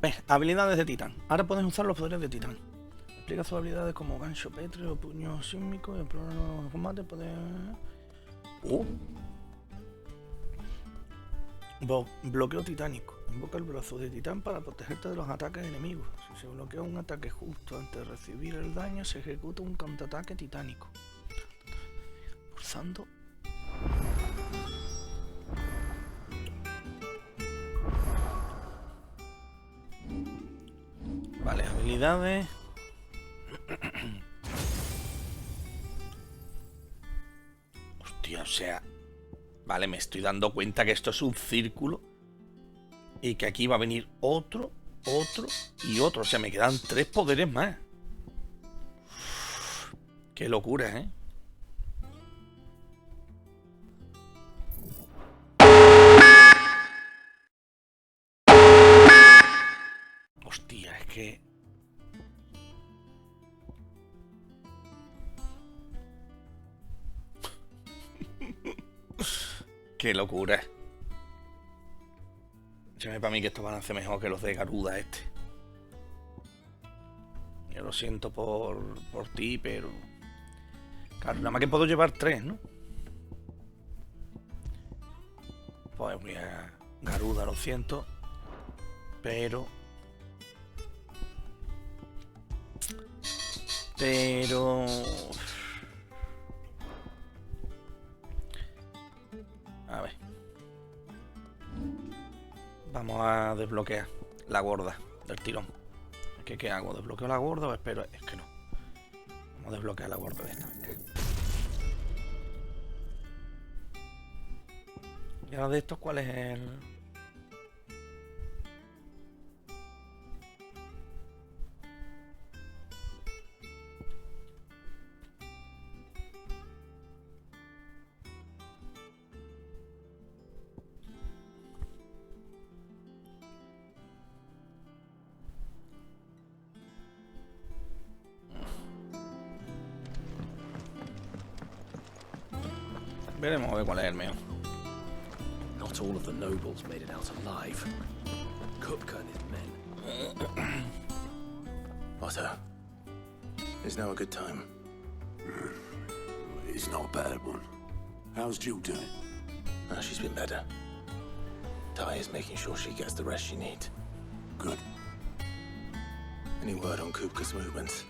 Ven, habilidades de titán. Ahora puedes usar los poderes de titán. Explica sus habilidades como gancho pétreo, puño sísmico y en pleno combate puede... Bloqueo titánico. Invoca el brazo de titán para protegerte de los ataques enemigos. Si se bloquea un ataque justo antes de recibir el daño, se ejecuta un contraataque titánico. Pulsando. Vale, habilidades. Hostia, o sea... Vale, me estoy dando cuenta que esto es un círculo y que aquí va a venir otro, otro y otro. O sea, me quedan 3 poderes más. Uf, qué locura, ¿eh? Hostia, es que... Qué locura. Échame para mí que estos van a hacer mejor que los de Garuda este. Yo lo siento por ti, pero... Claro, nada más que puedo llevar 3, ¿no? Pues voy a... Garuda, lo siento. Pero... A ver. Vamos a desbloquear la gorda del tirón. Es que, ¿qué hago? ¿Desbloqueo la gorda o espero? Es que no. Vamos a desbloquear la gorda de esta. Y ahora de estos, ¿cuál es el...? Veremos a ver cuál es el mío. Not all of the nobles made it out alive. Kupka and his men. Otto, is now a good time? It's not a bad one. How's Jill doing? She's been better. Ty is making sure she gets the rest she needs. Good. Any word on Kupka's movements?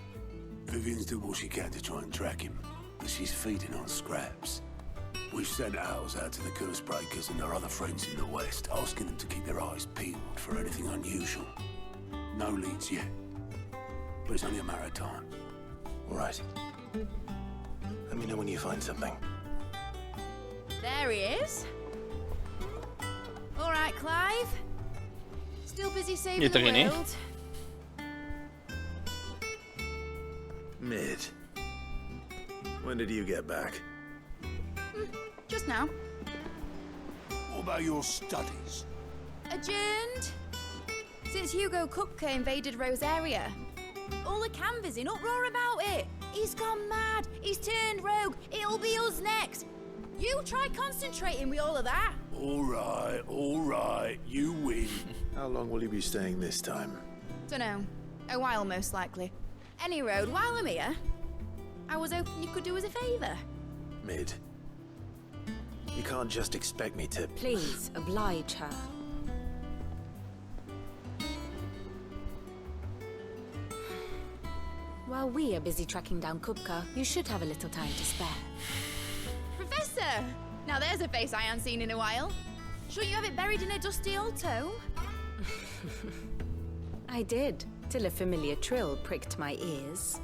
Vivian's doing what she can to try and track him, but she's feeding on scraps. We've sent ours out to the curse breakers and our other friends in the west, asking them to keep their eyes peeled for anything unusual. No leads yet, but it's only a matter of time. All right. Let me know when you find something. There he is. All right, Clive. Still busy saving the world. Mid. When did you get back? Just now. What about your studies? Adjourned. Since Hugo Kupka invaded Rosaria. All the canvas in uproar about it. He's gone mad. He's turned rogue. It'll be us next. You try concentrating with all of that. All right. You win. How long will you be staying this time? Dunno. A while, most likely. Any road, while I'm here, I was hoping you could do us a favour. Mid. You can't just expect me to... Please, oblige her. While we are busy tracking down Kupka, you should have a little time to spare. Professor! Now there's a face I haven't seen in a while. Shouldn't you have it buried in a dusty old tome? I did, till a familiar trill pricked my ears.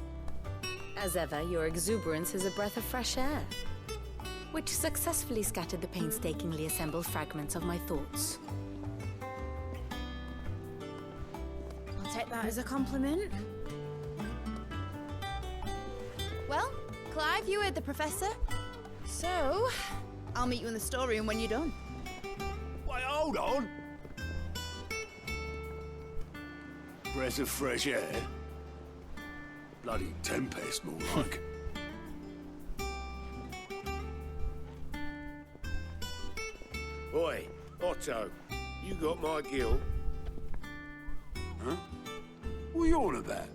As ever, your exuberance is a breath of fresh air, which successfully scattered the painstakingly assembled fragments of my thoughts. I'll take that as a compliment. Well, Clive, you heard the professor. So, I'll meet you in the storeroom when you're done. Wait, hold on. Breath of fresh air? Bloody tempest, more like. Oi, Otto, you got my gill? Huh? What are you on about?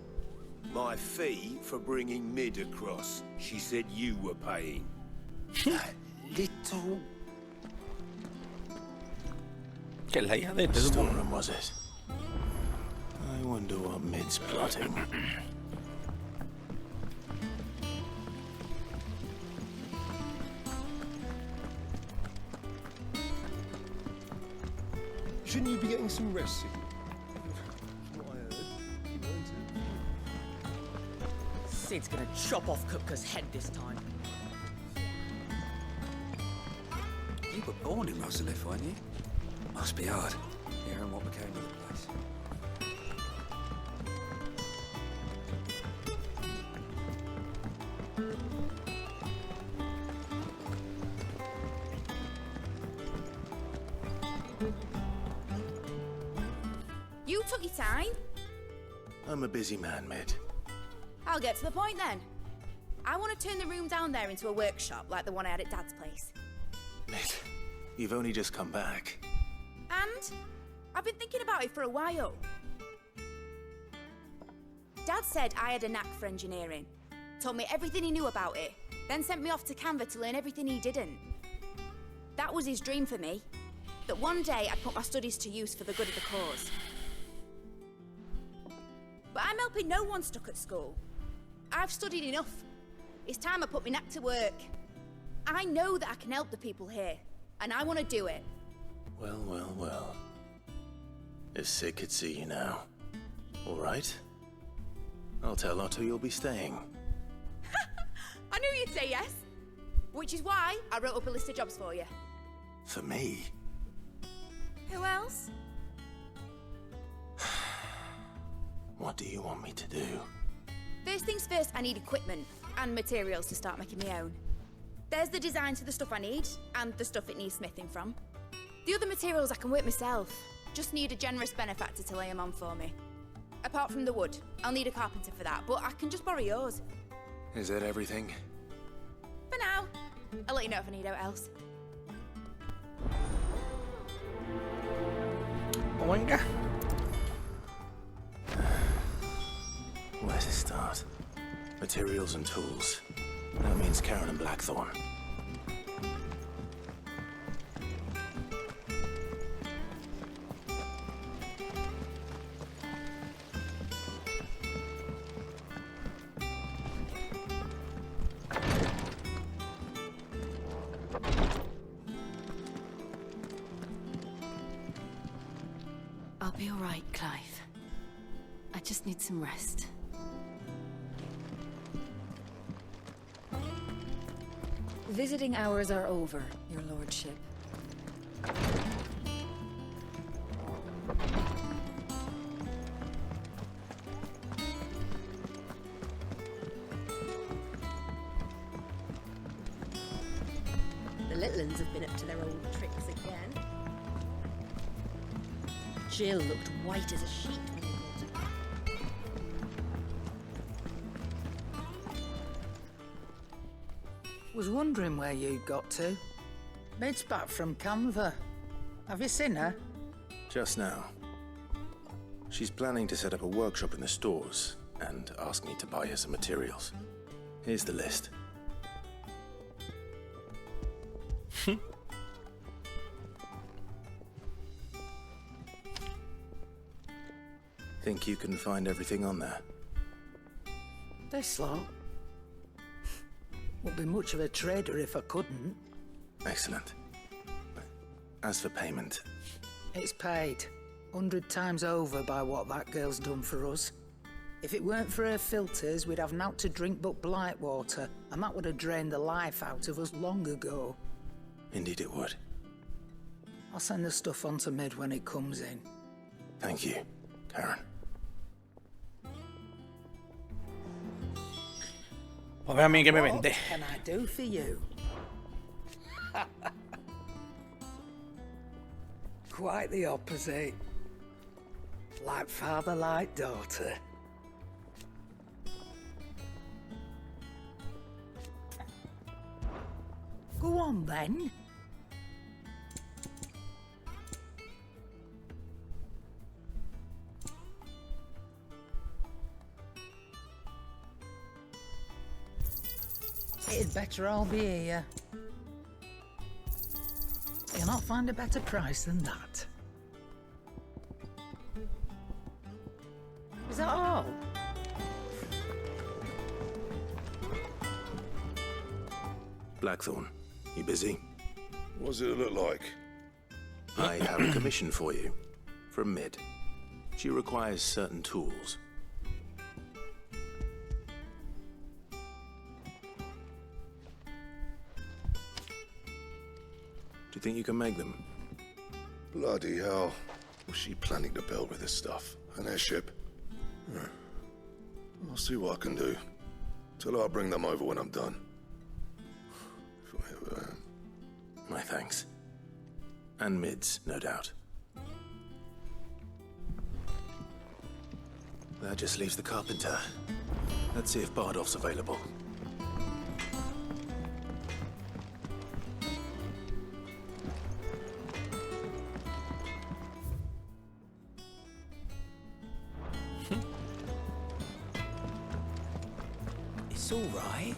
My fee for bringing Mid across. She said you were paying. That little... Que es la hija de este. Storeroom, was it? I wonder what Mid's plotting. Shouldn't you be getting some rest soon? From what I heard, you weren't it? Sid's gonna chop off Kupka's head this time. You were born in Rosalith, weren't you? Must be hard, hearing what became of the place. You took your time. I'm a busy man, Mid. I'll get to the point then. I want to turn the room down there into a workshop like the one I had at Dad's place. Mid, you've only just come back. And I've been thinking about it for a while. Dad said I had a knack for engineering, told me everything he knew about it, then sent me off to Canva to learn everything he didn't. That was his dream for me, that one day I'd put my studies to use for the good of the cause. But I'm helping no one stuck at school. I've studied enough. It's time I put my knack to work. I know that I can help the people here, and I want to do it. Well, well, well. If Sid could see you now. All right. I'll tell Otto you'll be staying. I knew you'd say yes. Which is why I wrote up a list of jobs for you. For me? Who else? What do you want me to do? First things first, I need equipment and materials to start making my own. There's the designs for the stuff I need and the stuff it needs smithing from. The other materials I can work myself. Just need a generous benefactor to lay them on for me. Apart from the wood, I'll need a carpenter for that, but I can just borrow yours. Is that everything? For now. I'll let you know if I need out else. Venga. Where to start? Materials and tools. That means Karen and Blackthorn. I'll be all right, Clive. I just need some rest. Visiting hours are over, Your Lordship. The little uns have been up to their old tricks again. Jill looked white as a sheet when we brought her back. Was wondering where you got to. Mid's back from Canva. Have you seen her? Just now. She's planning to set up a workshop in the stores and asked me to buy her some materials. Here's the list. Think you can find everything on there? This lot. Wouldn't be much of a trader if I couldn't. Excellent. As for payment, It's paid 100 times over by what that girl's done for us. If it weren't for her filters, we'd have naught to drink but blight water, and that would have drained the life out of us long ago. indeed it would. I'll send the stuff on to Mid when it comes in. Thank you, Karen. Pues ve a mí que me What vende. can I do for you? Quite the opposite. Like father, like daughter. Go on then. You'd better all be here. You'll not find a better price than that. Is that all? Blackthorn, you busy? What does it look like? I have a commission for you. From Mid. She requires certain tools. Do you think you can make them? Bloody hell. What's she planning to build with this stuff? An airship? I'll see what I can do. Tell her I'll bring them over when I'm done. If I ever am. My thanks. And Mid's, no doubt. That just leaves the carpenter. Let's see if Bardolph's available. It's all right.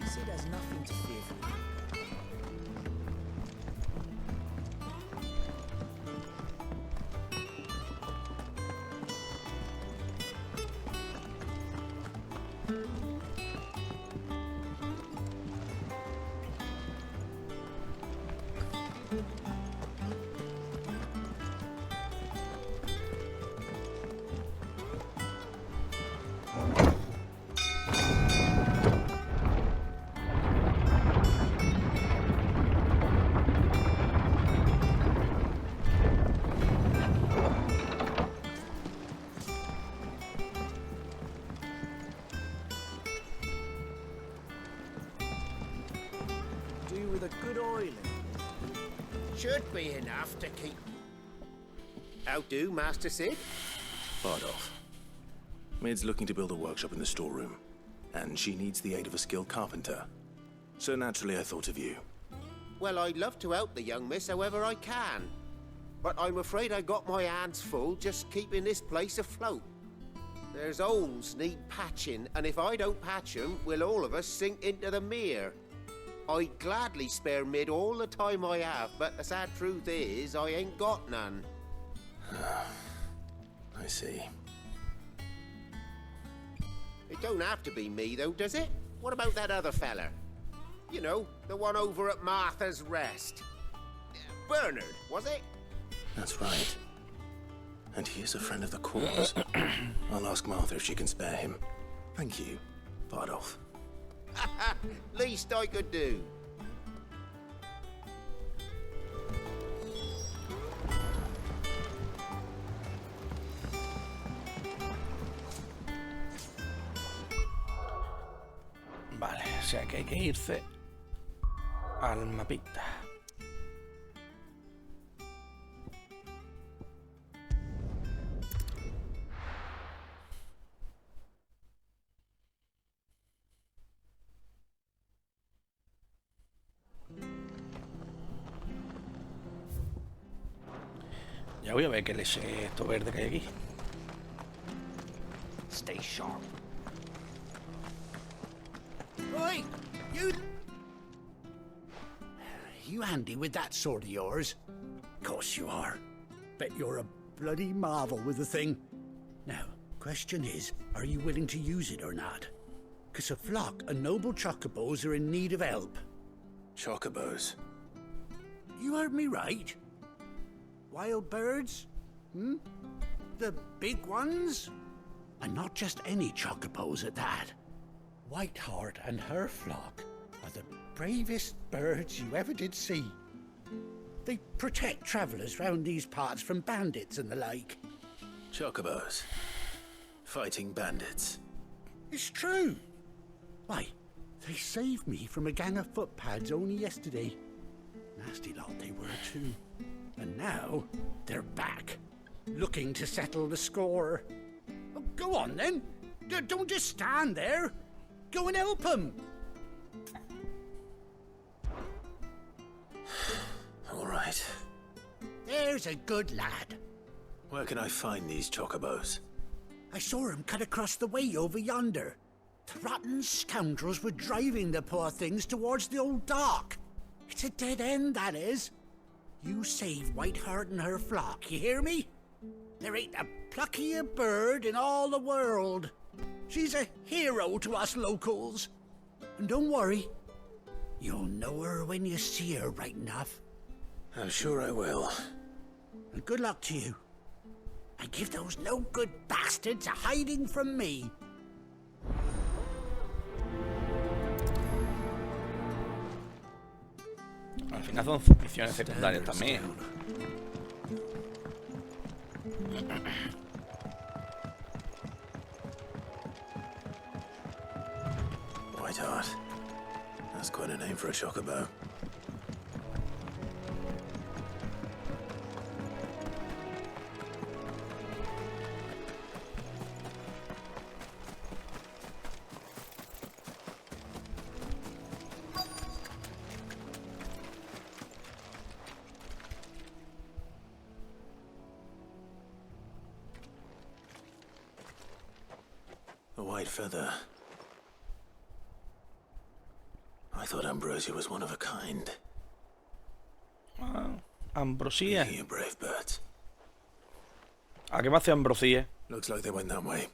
Sid has nothing to fear from you. With a good oiling. Should be enough to keep. How do, Master Sid? Bardolph. Mid's looking to build a workshop in the storeroom, and she needs the aid of a skilled carpenter. So naturally I thought of you. Well, I'd love to help the young miss however I can. But I'm afraid I got my hands full just keeping this place afloat. There's holes need patching, and if I don't patch them, we'll all of us sink into the mere. I'd gladly spare Mid all the time I have, but the sad truth is, I ain't got none. I see. It don't have to be me, though, does it? What about that other fella? You know, the one over at Martha's Rest. Bernard, was it? That's right. And he is a friend of the cause. I'll ask Martha if she can spare him. Thank you, Bardolph. Least I could do. Vale, o sea que hay que irse al mapita. Ya voy a ver qué le sé esto verde que hay aquí. Stay sharp. Oi! You handy with that sword of yours? Course you are. Bet you're a bloody marvel with the thing. Now, question is, are you willing to use it or not? 'Cause a flock of noble chocobos are in need of help. Chocobos? You heard me right. Wild birds? The big ones? And not just any chocobos at that. Whiteheart and her flock are the bravest birds you ever did see. They protect travellers round these parts from bandits and the like. Chocobos. Fighting bandits. It's true. Why, they saved me from a gang of footpads only yesterday. Nasty lot they were too. And now they're back, looking to settle the score. Oh, go on then. Don't just stand there. Go and help them. All right. There's a good lad. Where can I find these chocobos? I saw him cut across the way over yonder. rotten scoundrels were driving the poor things towards the old dock. It's a dead end, that is. You save Whiteheart and her flock, you hear me? There ain't a pluckier bird in all the world. She's a hero to us locals. And don't worry, you'll know her when you see her right enough. I'm sure I will. And good luck to you. And give those no-good bastards a hiding from me. Al final son misiones secundarias también. Whiteheart. That's quite a name for a chocobo. A white feather. I thought Ambrosia was one of a kind. Ambrosia. You brave birds. ¿A qué me hace Ambrosia? Looks like they went that way.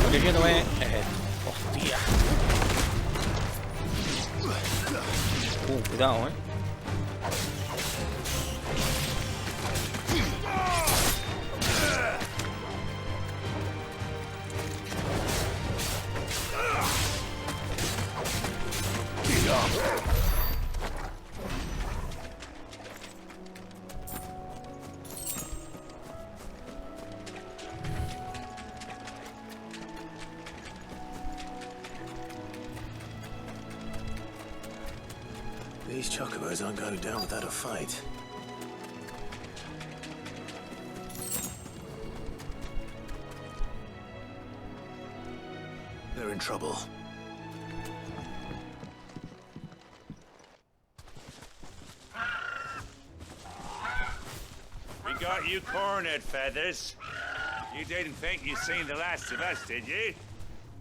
Lo que quiero es... hostia. Cuidado, These chocobos aren't going down without a fight. They're in trouble. We got you cornered, Feathers. You didn't think you'd seen the last of us, did you?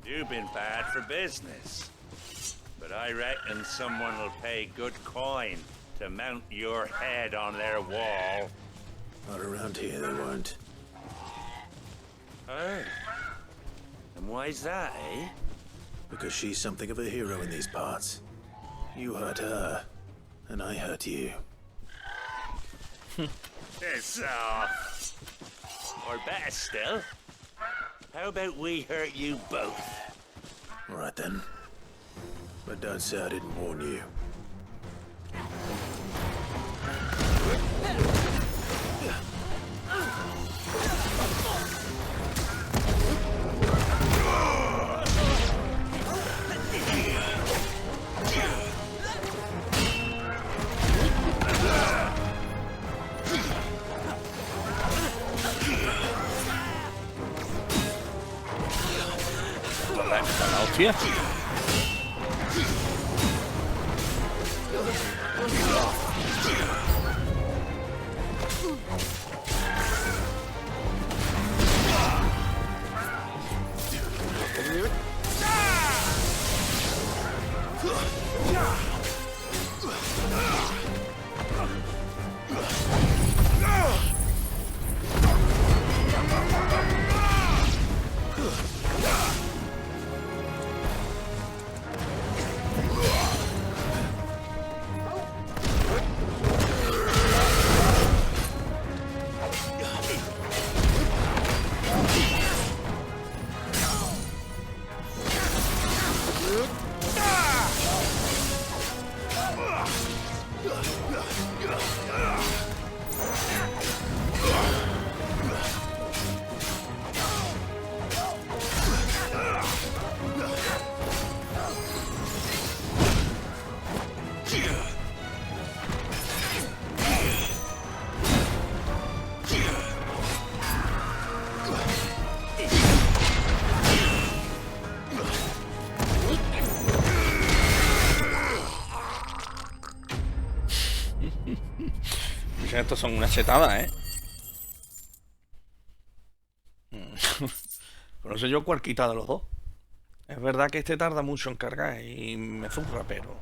You've been bad for business. But I reckon someone will pay good coin to mount your head on their wall. Not around here, they won't. Oh. And why's that, eh? Because she's something of a hero in these parts. You hurt her, and I hurt you. Piss off. Or better still, how about we hurt you both? All right then. But don't say I didn't warn you. La hostia. Estos son una chetada, ¿eh? Pero no sé yo cuál quita de los dos. Es verdad que este tarda mucho en cargar y me zurra, pero...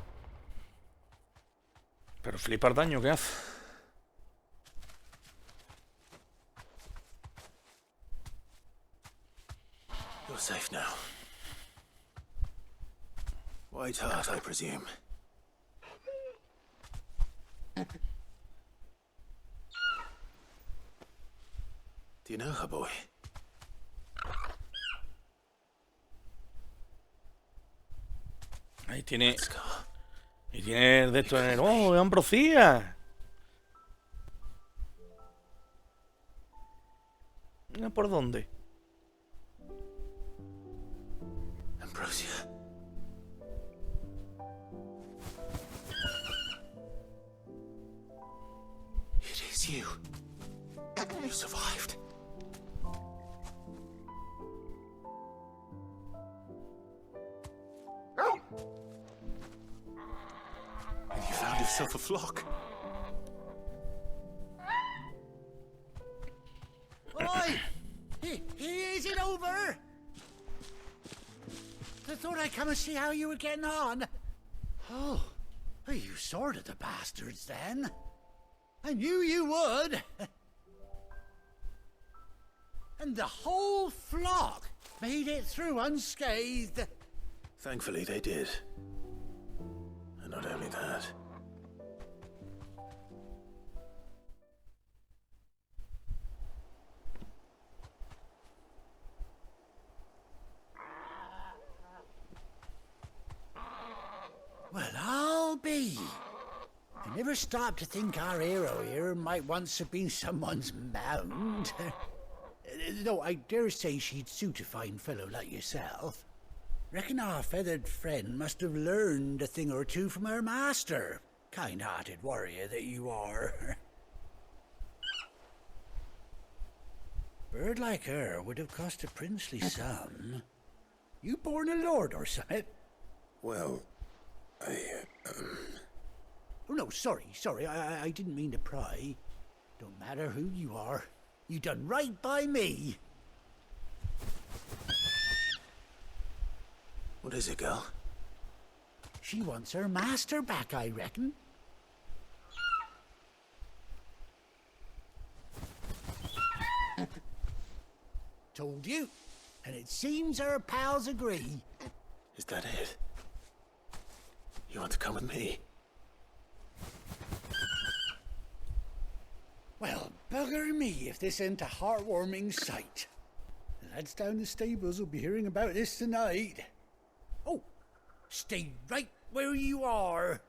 Pero flipa el daño que hace. You're safe now. White Hart, I presume. Do you know her, boy? Ahí tiene... Y tiene de esto en el... ¡Oh, de Ambrosía! Mira por dónde. Ambrosia. It is you. You survived. And you found yourself a flock. Oi! Is it over? I thought I'd come and see how you were getting on. Oh, you sorted the bastards then. I knew you would. And the whole flock made it through unscathed. Thankfully, they did. And not only that. Well, I'll be. I never stopped to think our hero here might once have been someone's mount. Though I dare say she'd suit a fine fellow like yourself. Reckon our feathered friend must have learned a thing or two from her master. Kind-hearted warrior that you are. Bird like her would have cost a princely sum. You born a lord or something? Well, Oh, no, sorry. I didn't mean to pry. Don't matter who you are. You done right by me. What is it, girl? She wants her master back, I reckon. Told you. And it seems her pals agree. Is that it? You want to come with me? Well, bugger me if this ain't a heartwarming sight. The lads down the stables will be hearing about this tonight. Oh, stay right where you are.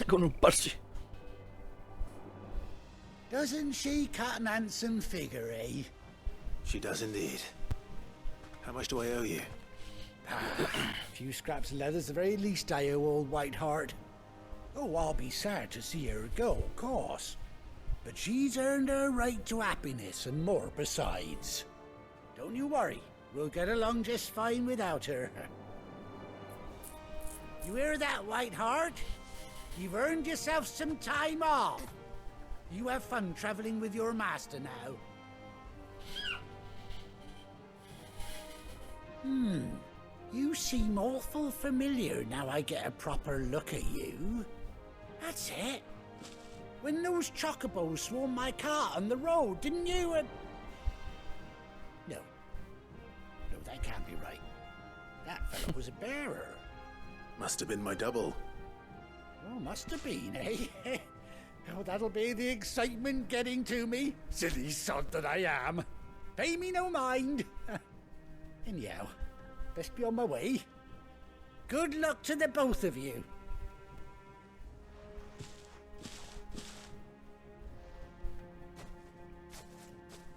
Con un parche. Doesn't she cut an handsome figure, eh? She does indeed. How much do I owe you? A few scraps of leather's the very least I owe old Whiteheart. Oh, I'll be sad to see her go, of course. But she's earned her right to happiness and more besides. Don't you worry, we'll get along just fine without her. You hear that, Whiteheart? You've earned yourself some time off. You have fun traveling with your master now. You seem awful familiar now I get a proper look at you. That's it. When those chocobos swarmed my cart on the road, didn't you? No, that can't be right. That fellow was a bearer. Must have been my double. Oh, must have been, eh? Oh, that'll be the excitement getting to me. Silly sod that I am. Pay me no mind. Anyhow, best be on my way. Good luck to the both of you.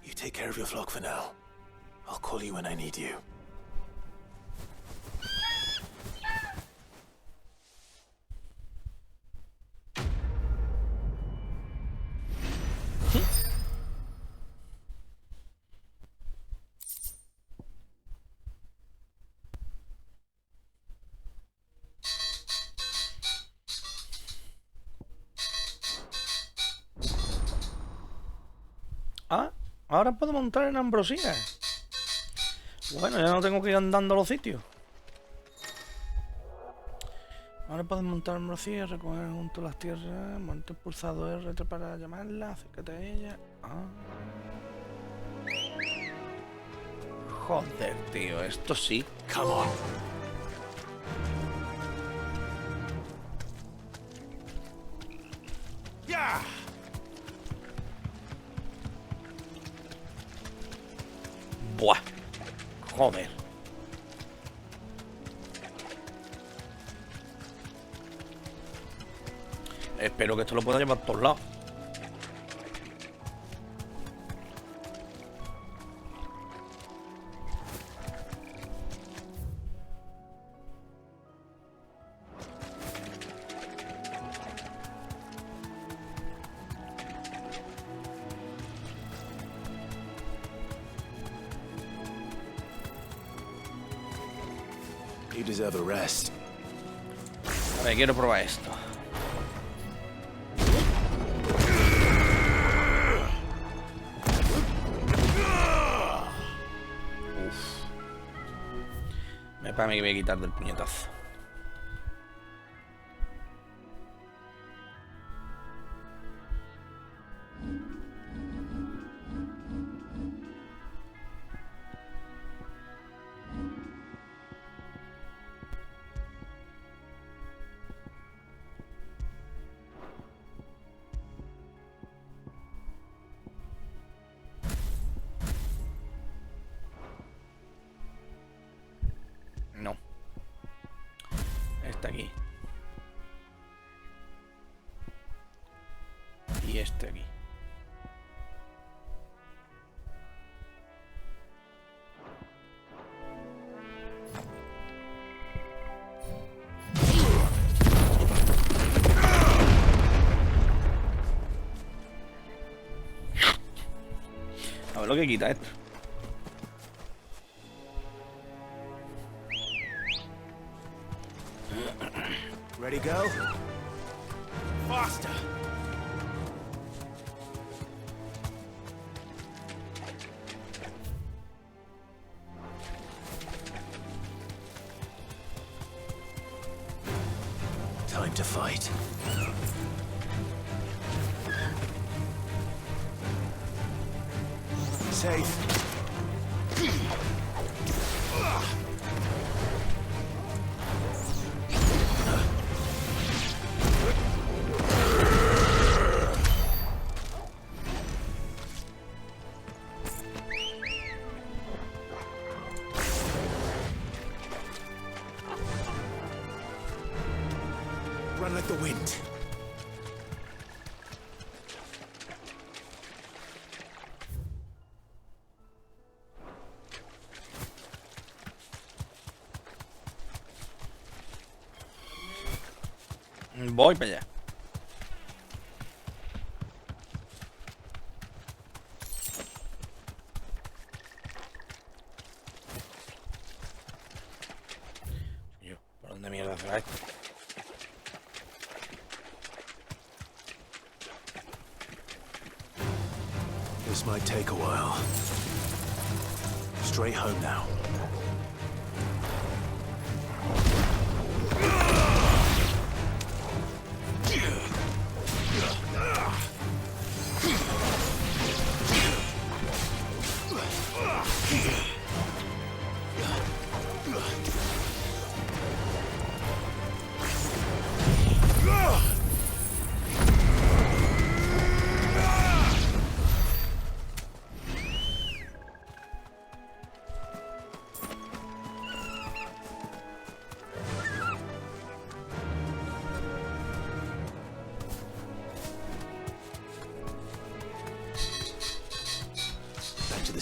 You take care of your flock for now. I'll call you when I need you. Ah, ahora puedo montar en Ambrosía. Bueno, ya no tengo que ir andando a los sitios. Ahora puedes montar en Ambrosía, recoger junto a las tierras, monte el pulsado R para llamarla, acércate a ella. Ah. Joder, tío, esto sí. Come on. Yeah. Buah. Joder. Espero que esto lo pueda llevar a todos lados. You deserve a rest. A ver, quiero probar esto. Uf. Me parece que me voy a quitar del puñetazo. No. Este aquí. Y este aquí. A ver lo que quita esto. Ready, go? Faster. Time to fight. Safe. Run like the wind. Voy para allá. Yo, ¿por dónde mierda será esto? This might take a while. Straight home now.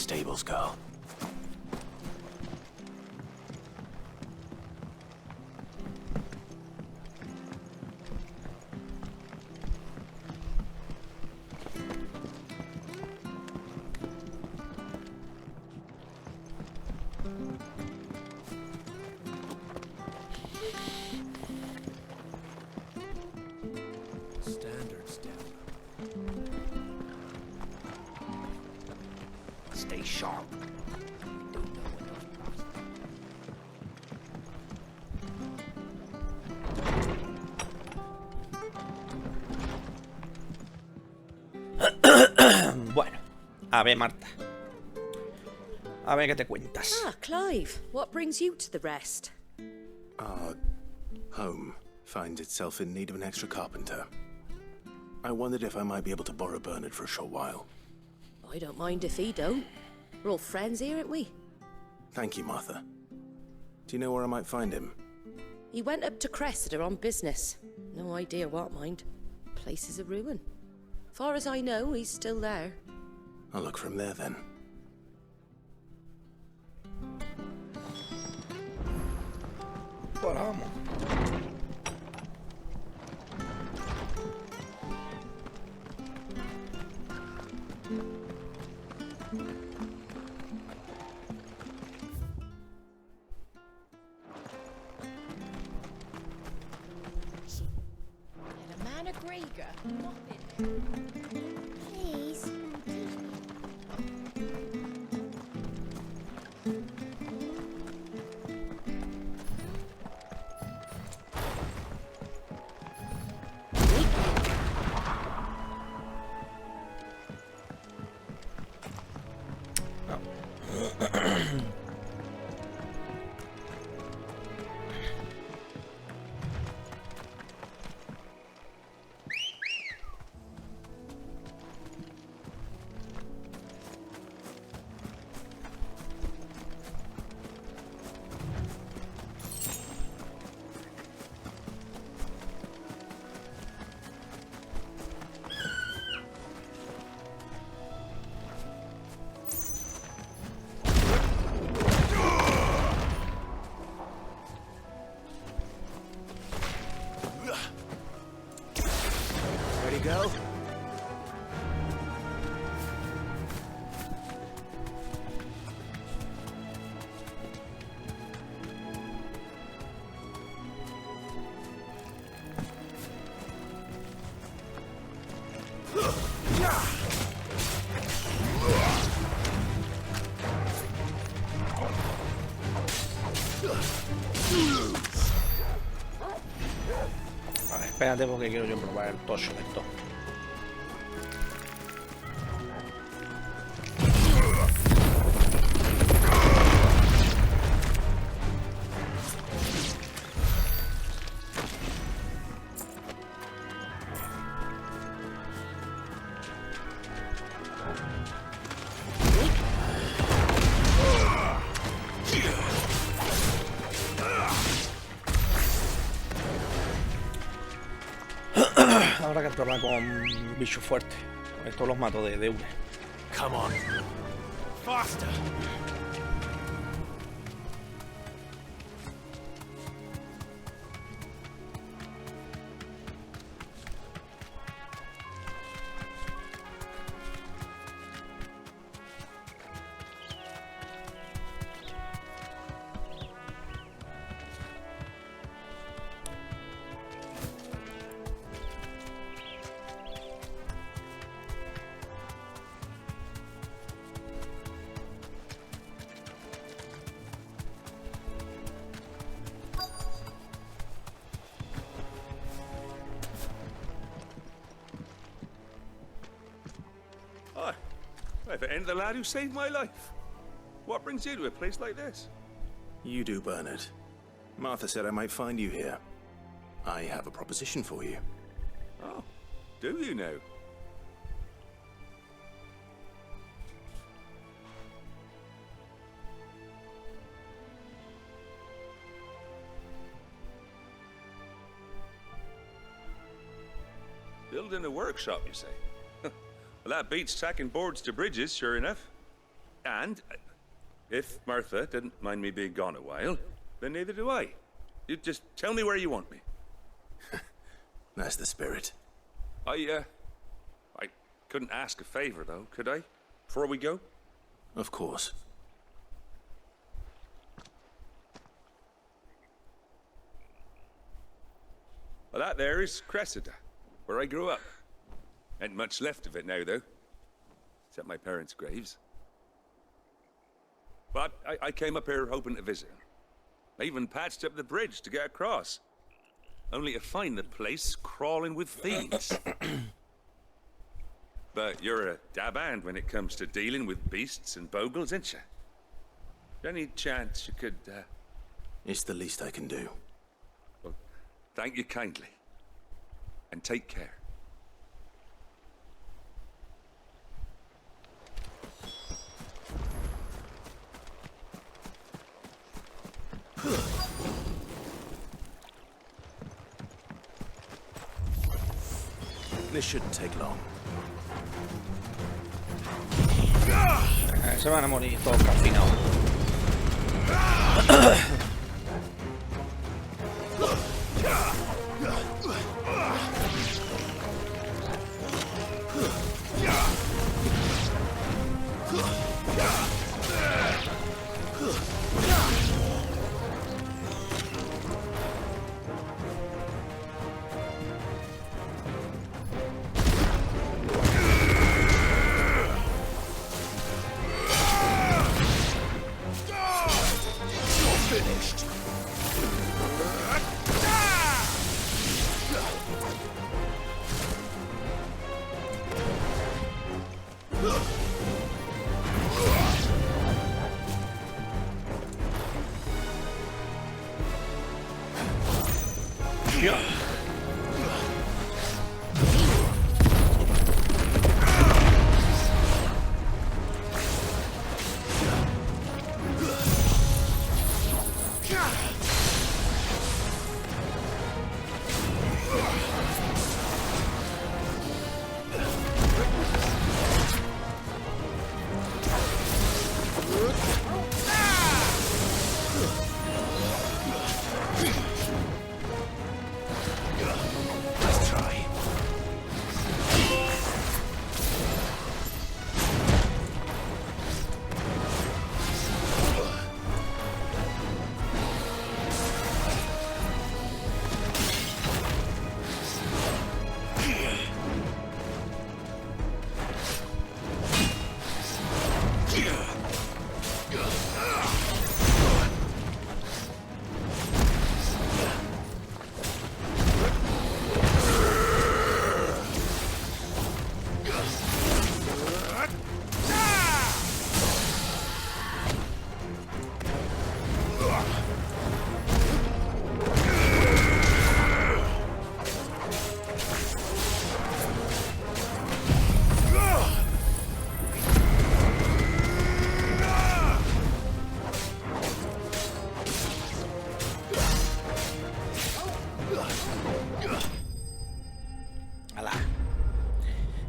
stables, girl. Standards down. Stay sharp. Don't know when those process. Bueno, a ver, Marta. A ver qué te cuentas. Ah, Clive, what brings you to the rest? Our home finds itself in need of an extra carpenter. I wondered if I might be able to borrow Bernard for a short while. I don't mind if he don't. We're all friends here, aren't we? Thank you, Martha. Do you know where I might find him? He went up to Cressida on business. No idea what, mind. Place is a ruin. Far as I know, he's still there. I'll look for him there then. Pues vamos. And a man of Grieger. Nothing. Please. Ready, go? Vale, espérate porque quiero yo probar el tocho de esto. Ahora que probar con bicho fuerte. Estos los mato de una. Come on. Faster. Hi. If it ain't the lad who saved my life. What brings you to a place like this? You do, Bernard. Martha said I might find you here. I have a proposition for you. Oh, do you now? Building a workshop, you say? Well, that beats tacking boards to bridges, sure enough. And if Martha didn't mind me being gone a while, then neither do I. You just tell me where you want me. That's the spirit. I couldn't ask a favor, though, could I? Before we go? Of course. Well, that there is Cressida, where I grew up. Ain't much left of it now, though. Except my parents' graves. But I came up here hoping to visit. I even patched up the bridge to get across. Only to find the place crawling with thieves. But you're a dab hand when it comes to dealing with beasts and bogles, ain't you? Any chance you could, It's the least I can do. Well, thank you kindly. And take care. This shouldn't take long. Se van a morir todos calcinados.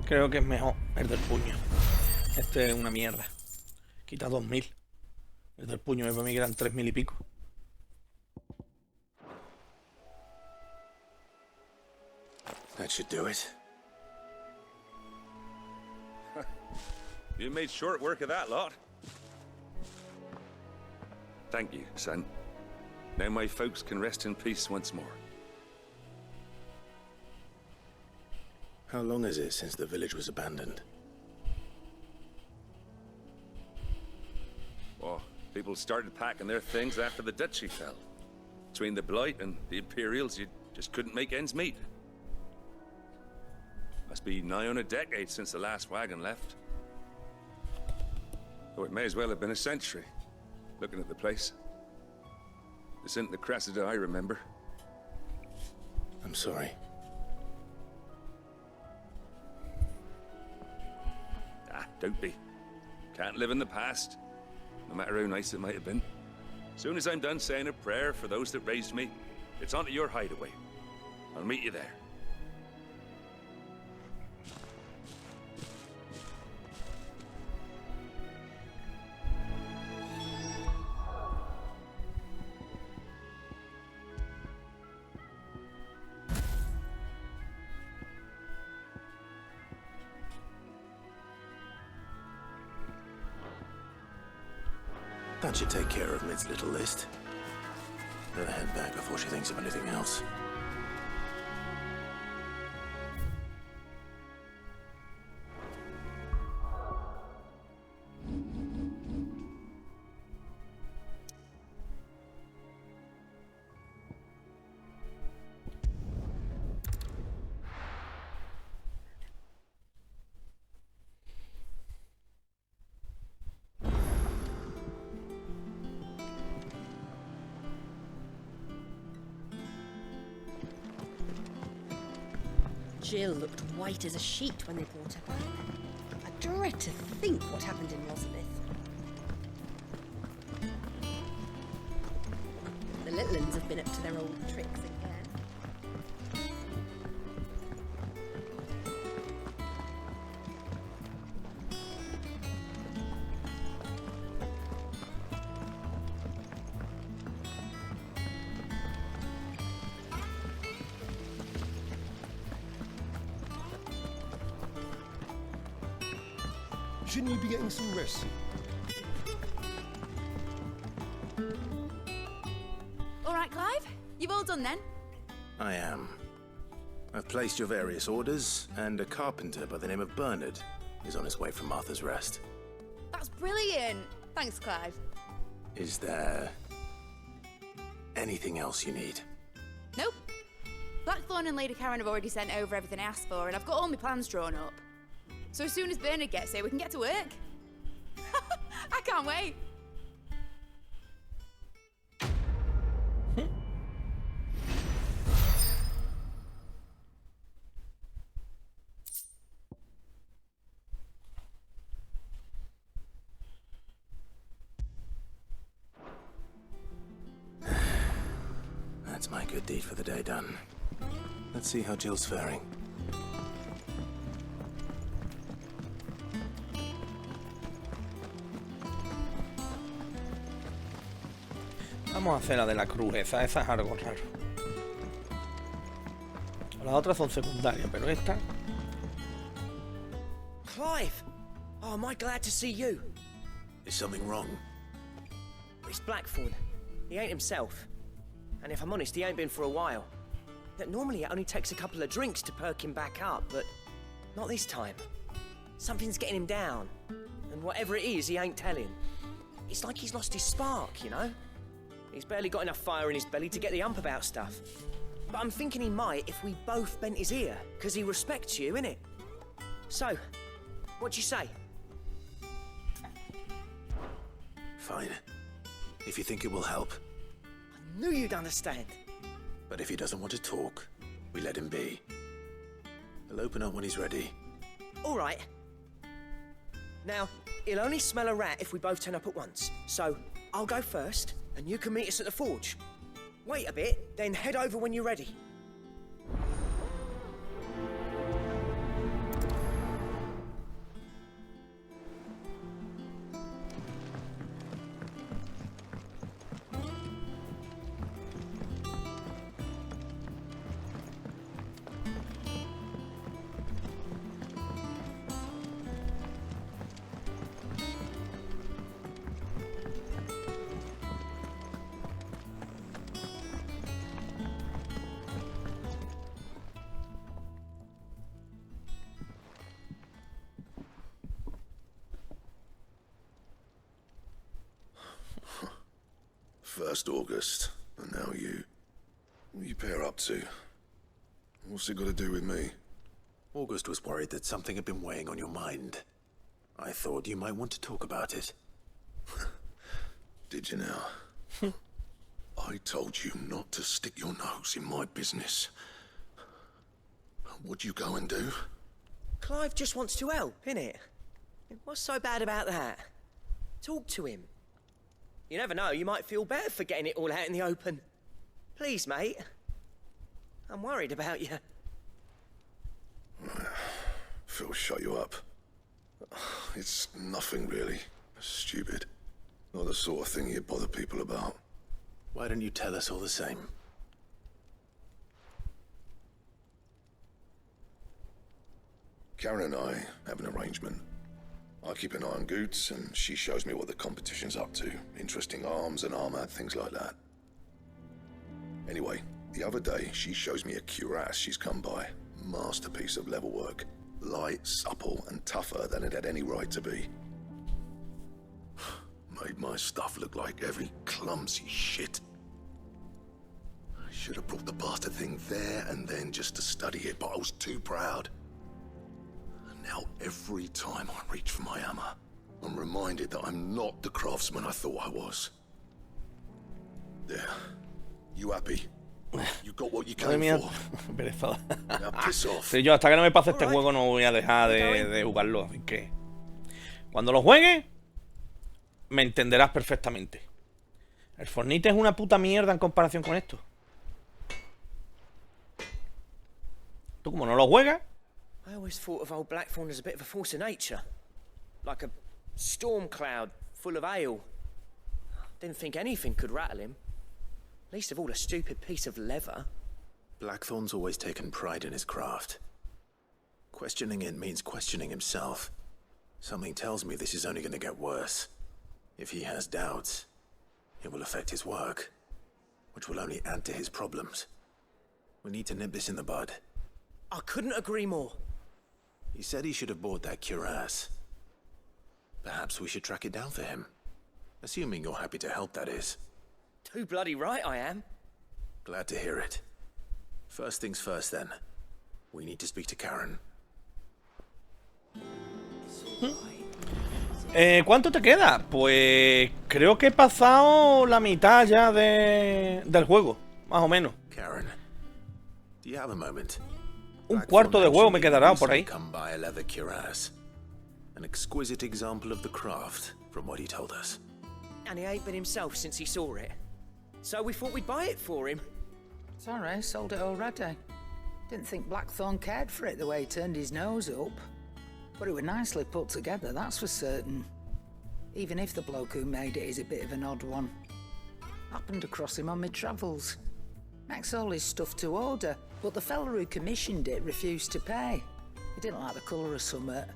Creo que es mejor el del puño. Este es una mierda. Quita 2000. El del puño me migran 3000 y pico. That should do it. You made short work of that lot. Thank you, son. Now my folks can rest in peace once more. How long is it since the village was abandoned? Oh, people started packing their things after the duchy fell. Between the Blight and the Imperials, you just couldn't make ends meet. Must be nigh on a decade since the last wagon left. Oh, it may as well have been a century, looking at the place. This isn't the Cressida I remember. I'm sorry. Ah, don't be. Can't live in the past, no matter how nice it might have been. Soon as I'm done saying a prayer for those that raised me, it's on to your hideaway. I'll meet you there. That should take care of Mid's little list. Better head back before she thinks of anything else. Jill looked white as a sheet when they brought her back. I dread to think what happened in Rosalith. The little uns have been up to their old tricks again. Shouldn't you be getting some rest? All right, Clive. You've all done then? I am. I've placed your various orders, and a carpenter by the name of Bernard is on his way from Martha's Rest. That's brilliant. Thanks, Clive. Is there anything else you need? Nope. Blackthorn and Lady Karen have already sent over everything I asked for, and I've got all my plans drawn up. So as soon as Bernard gets here, we can get to work. I can't wait. That's my good deed for the day done. Let's see how Jill's faring. Vamos a hacer la de la crudeza, esa es algo raro. Las otras son secundarias, pero esta... Clive! Oh, am I glad to see you? Is something wrong? It's Blackthorn. He ain't himself. And if I'm honest, he ain't been for a while. That normally it only takes a couple of drinks to perk him back up, but not this time. Something's getting him down. And whatever it is, he ain't telling. It's like he's lost his spark, you know? He's barely got enough fire in his belly to get the ump about stuff. But I'm thinking he might if we both bent his ear, because he respects you, innit? So, what you say? Fine. If you think it will help. I knew you'd understand. But if he doesn't want to talk, we let him be. He'll open up when he's ready. All right. Now, he'll only smell a rat if we both turn up at once. So, I'll go first, and you can meet us at the forge. Wait a bit, then head over when you're ready. First August, and now you. What are you pair up to? What's it got to do with me? August was worried that something had been weighing on your mind. I thought you might want to talk about it. Did you now? I told you not to stick your nose in my business. What'd you go and do? Clive just wants to help, innit? What's so bad about that? Talk to him. You never know, you might feel better for getting it all out in the open. Please, mate. I'm worried about you. Phil, shut you up. It's nothing really. Stupid. Not the sort of thing you bother people about. Why don't you tell us all the same? Karen and I have an arrangement. I keep an eye on Goots, and she shows me what the competition's up to. Interesting arms and armor, things like that. Anyway, the other day, she shows me a cuirass she's come by. Masterpiece of level work. Light, supple, and tougher than it had any right to be. Made my stuff look like heavy, clumsy shit. I should have brought the bastard thing there and then just to study it, but I was too proud. And now every time I reach for my hammer, I'm reminded that I'm not the craftsman I thought I was. There. You happy? You got what you came for. Now piss off. Sí, yo hasta que no me pase este juego no voy a dejar de jugarlo, así que cuando lo juegue me entenderás perfectamente. El Fortnite es una puta mierda en comparación con esto. Tú como no lo juegas. I always thought of old Blackthorn as a bit of a force of nature, like a storm cloud full of hail. Didn't think anything could rattle him. Least of all a stupid piece of leather. Blackthorn's always taken pride in his craft. Questioning it means questioning himself. Something tells me this is only going to get worse. If he has doubts, it will affect his work, which will only add to his problems. We need to nip this in the bud. I couldn't agree more. He said he should have bought that cuirass. Perhaps we should track it down for him. Assuming you're happy to help, that is. Too bloody right I am. Glad to hear it. First things first, then. We need to speak to Karen. ¿Cuánto te queda? Pues creo que he pasado la mitad ya del juego, más o menos. Karen, do you have a moment? Un cuarto de juego me quedará por ahí. Come by a leather cuirass. An exquisite example of the craft, from what he told us. And he ain't been himself since he saw it. So we thought we'd buy it for him. Sorry, sold it already. Didn't think Blackthorn cared for it the way he turned his nose up. But it was nicely put together, that's for certain. Even if the bloke who made it is a bit of an odd one. Happened across him on my travels. Makes all his stuff to order, but the fella who commissioned it refused to pay. He didn't like the colour of summit.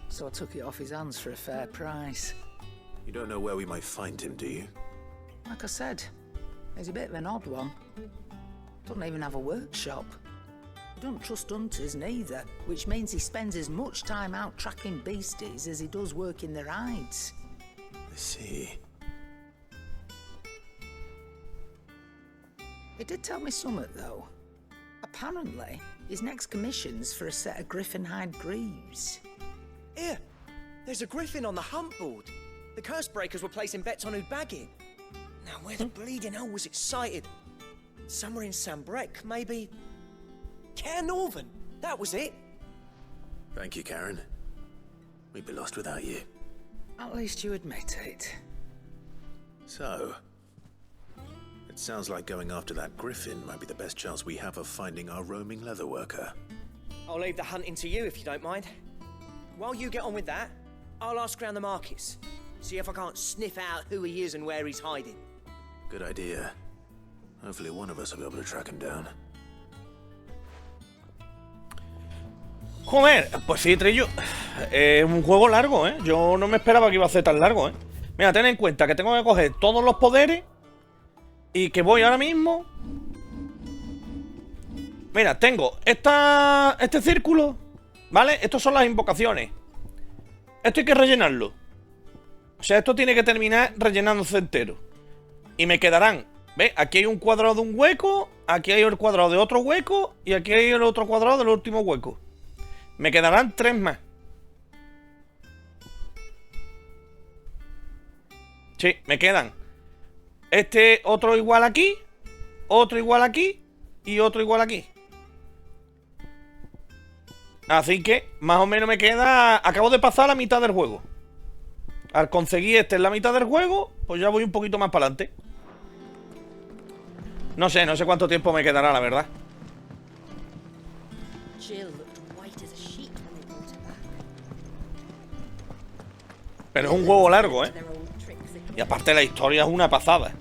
So I took it off his hands for a fair price. You don't know where we might find him, do you? Like I said, he's a bit of an odd one. Doesn't even have a workshop. He don't trust hunters neither, which means he spends as much time out tracking beasties as he does working their hides. I see. He did tell me something, though. Apparently, his next commission's for a set of griffin hide greaves. Here, there's a griffin on the hunt board. The curse breakers were placing bets on who'd bag it. Now, where the bleeding hell was it sighted? Somewhere in Sambrec, maybe... Care Northern, that was it. Thank you, Karen. We'd be lost without you. At least you admit it. So, it sounds like going after that griffin might be the best chance we have of finding our roaming leatherworker. I'll leave the hunting to you if you don't mind. While you get on with that, I'll ask around the markets. See if I can't sniff out who he is and where he's hiding. Good idea. Hopefully one of us will be able to track him down. Joder, pues sí, Trillo. Es un juego largo, ¿eh? Yo no me esperaba que iba a ser tan largo, ¿eh? Mira, ten en cuenta que tengo que coger todos los poderes y que voy ahora mismo. Mira, tengo este círculo, ¿vale? Estas son las invocaciones. Esto hay que rellenarlo. O sea, esto tiene que terminar rellenándose entero. Y me quedarán, ¿ves? Aquí hay un cuadrado de un hueco, aquí hay el cuadrado de otro hueco y aquí hay el otro cuadrado del último hueco. Me quedarán 3 más. Sí, me quedan este otro igual aquí, otro igual aquí y otro igual aquí. Así que más o menos me queda... Acabo de pasar la mitad del juego. Al conseguir este en la mitad del juego, pues ya voy un poquito más para adelante. No sé cuánto tiempo me quedará, la verdad. Pero es un juego largo, ¿eh? Y aparte la historia es una pasada.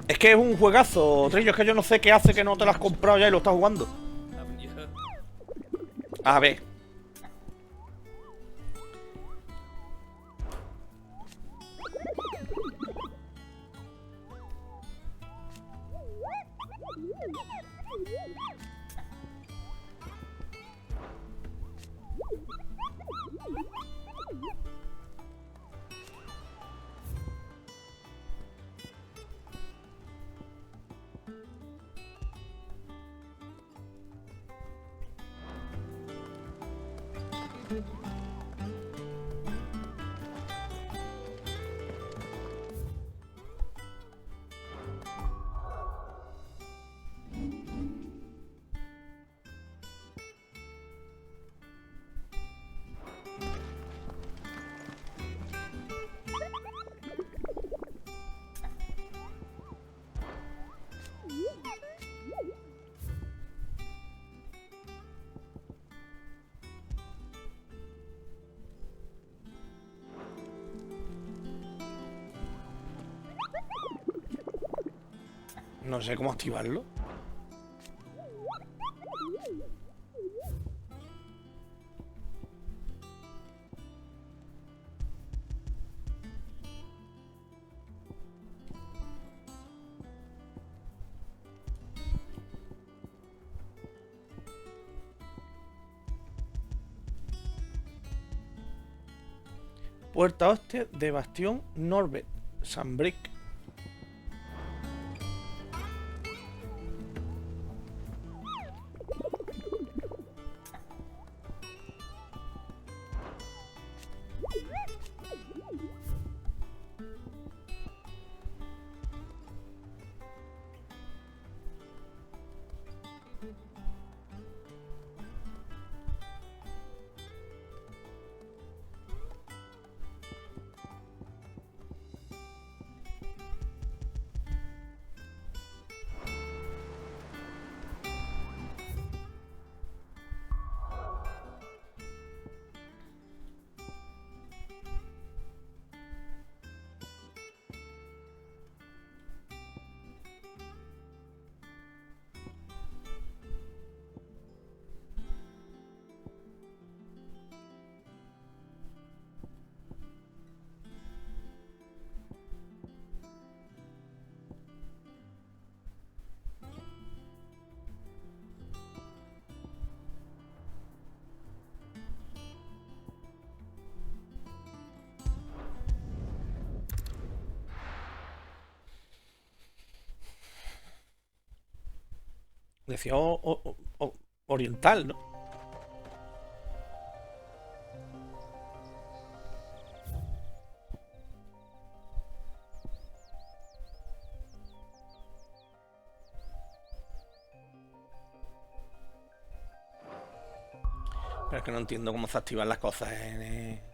Es que es un juegazo, Trillo. Es que yo no sé qué hace que no te lo has comprado ya y lo estás jugando. A ver. No sé cómo activarlo. Puerta oeste de Bastión Norbert, Sanbrick. Decía oriental, ¿no? Pero es que no entiendo cómo se activan las cosas en...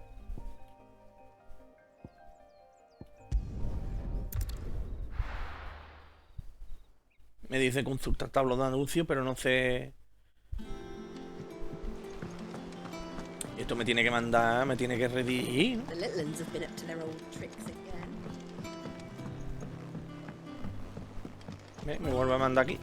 Me dice consultar tablo de anuncio, pero no sé... Esto me tiene que mandar, me tiene que redirigir, ¿no? Me vuelve a mandar aquí.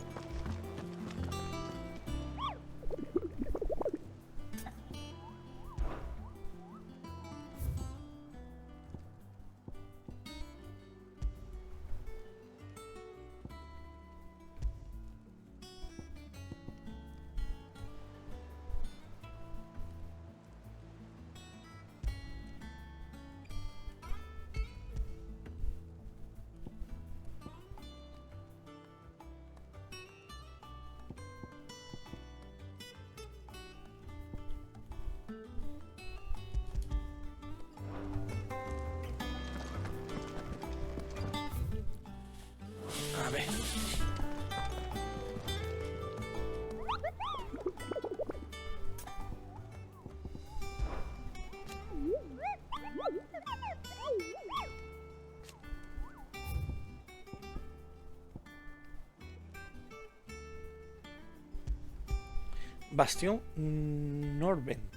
A ver. Bastión Norbent.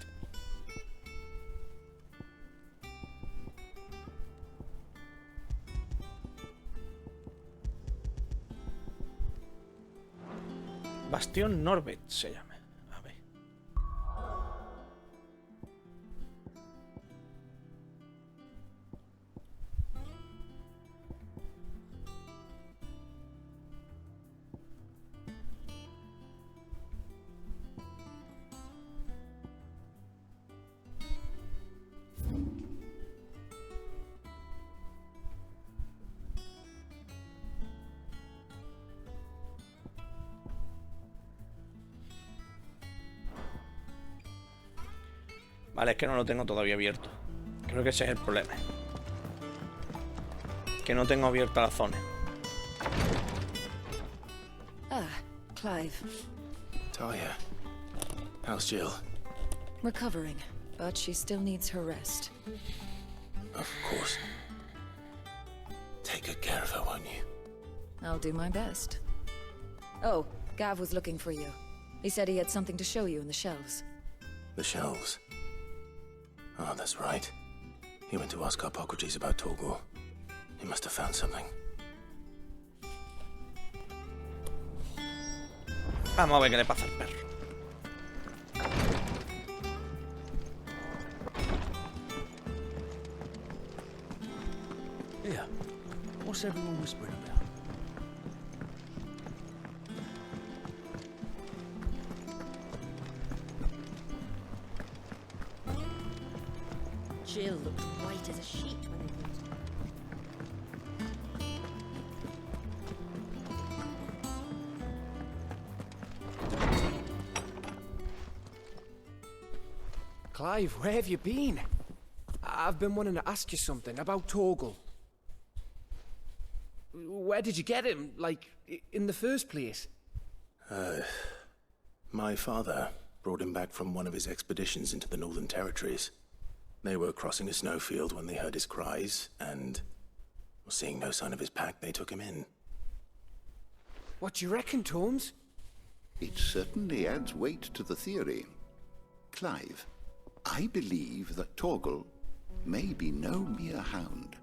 Bastión Norbert se llama. A ver. Vale, es que no lo tengo todavía abierto. Creo que ese es el problema. Que no tengo abierta la zona. Ah, Clive. Talia, how's Jill? Recovering, but she still needs her rest. Of course. Take good care of her, won't you? I'll do my best. Oh, Gav was looking for you. He said he had something to show you in the shelves. The shelves. Oh, that's right. He went to ask Hippocrates about Torgor. He must have found something. Vamos a ver qué le pasa al perro. Yeah. What's everyone whispering about? Jill looked white as a sheet when they put Clive, where have you been? I've been wanting to ask you something about Torgal. Where did you get him? Like, in the first place? My father brought him back from one of his expeditions into the Northern Territories. They were crossing a snowfield when they heard his cries, and seeing no sign of his pack, they took him in. What do you reckon, Torms? It certainly adds weight to the theory. Clive, I believe that Torgal may be no mere hound,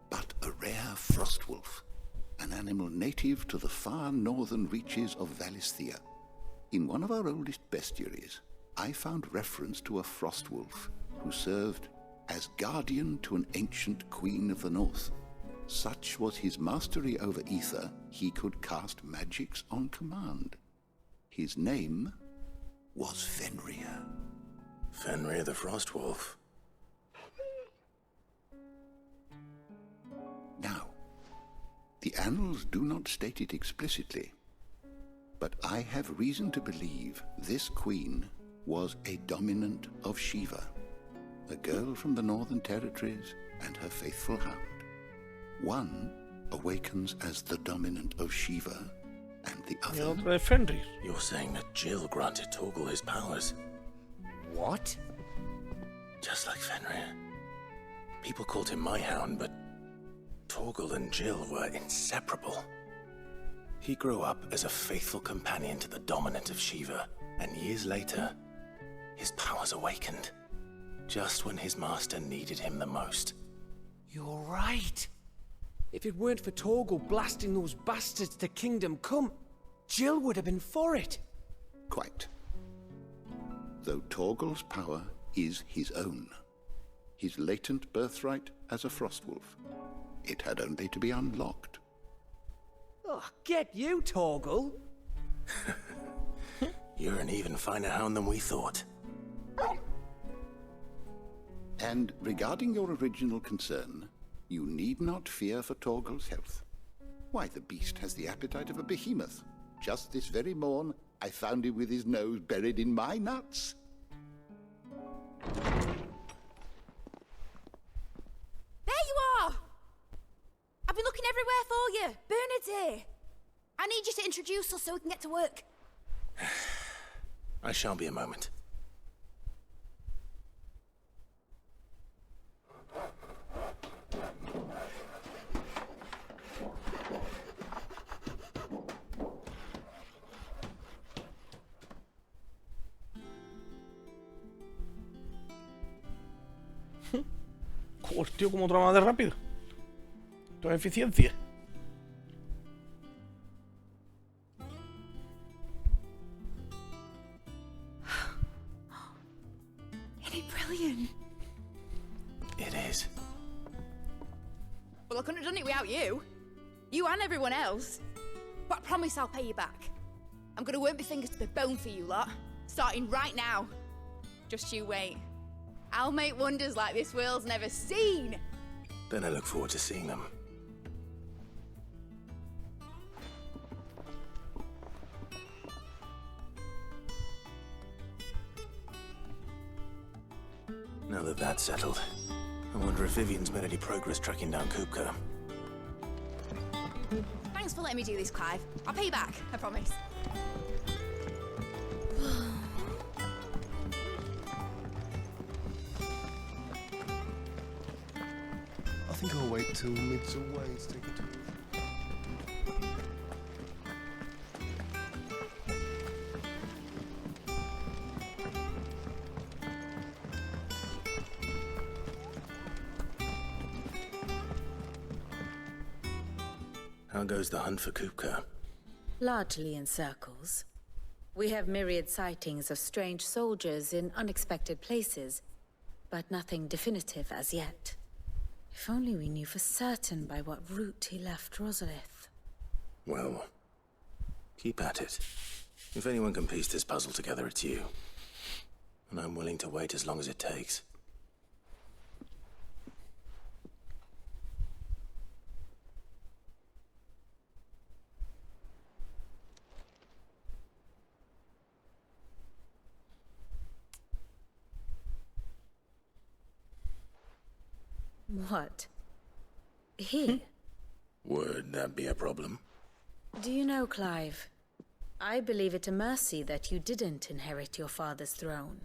but a rare frostwolf, an animal native to the far northern reaches of Valisthea. In one of our oldest bestiaries, I found reference to a frostwolf who served as guardian to an ancient queen of the north. Such was his mastery over ether, he could cast magics on command. His name was Fenrir. Fenrir the Frostwolf. Now, the annals do not state it explicitly, but I have reason to believe this queen was a dominant of Shiva, a girl from the Northern Territories and her faithful hound. One awakens as the dominant of Shiva, and the other... Fenrir. You're saying that Jill granted Torgal his powers? What? Just like Fenrir. People called him my hound, but Torgal and Jill were inseparable. He grew up as a faithful companion to the dominant of Shiva, and years later, his powers awakened, just when his master needed him the most. You're right. If it weren't for Torgal blasting those bastards to Kingdom Come, Jill would have been for it. Quite. Though Torgal's power is his own, his latent birthright as a frostwolf, it had only to be unlocked. Oh, get you, Torgal. You're an even finer hound than we thought. And regarding your original concern, you need not fear for Torgal's health. Why, the beast has the appetite of a behemoth. Just this very morn, I found him with his nose buried in my nuts. There you are! I've been looking everywhere for you. Bernard's here. I need you to introduce us so we can get to work. I shall be a moment. Tío, como trama de rápido. Esto es eficiencia. Isn't it brilliant? It is. Well, I couldn't have done it without you. You and everyone else. But I promise I'll pay you back. I'm gonna work my fingers to the bone for you lot. Starting right now. Just you wait. I'll make wonders like this world's never seen. Then I look forward to seeing them. Now that that's settled, I wonder if Vivian's made any progress tracking down Kupka. Thanks for letting me do this, Clive. I'll pay you back, I promise. I think I'll wait till mid's away to take a tour. How goes the hunt for Kupka? Largely in circles. We have myriad sightings of strange soldiers in unexpected places, but nothing definitive as yet. If only we knew for certain by what route he left Rosalith. Well, keep at it. If anyone can piece this puzzle together, it's you. And I'm willing to wait as long as it takes. What? Here? Would that be a problem? Do you know, Clive? I believe it a mercy that you didn't inherit your father's throne.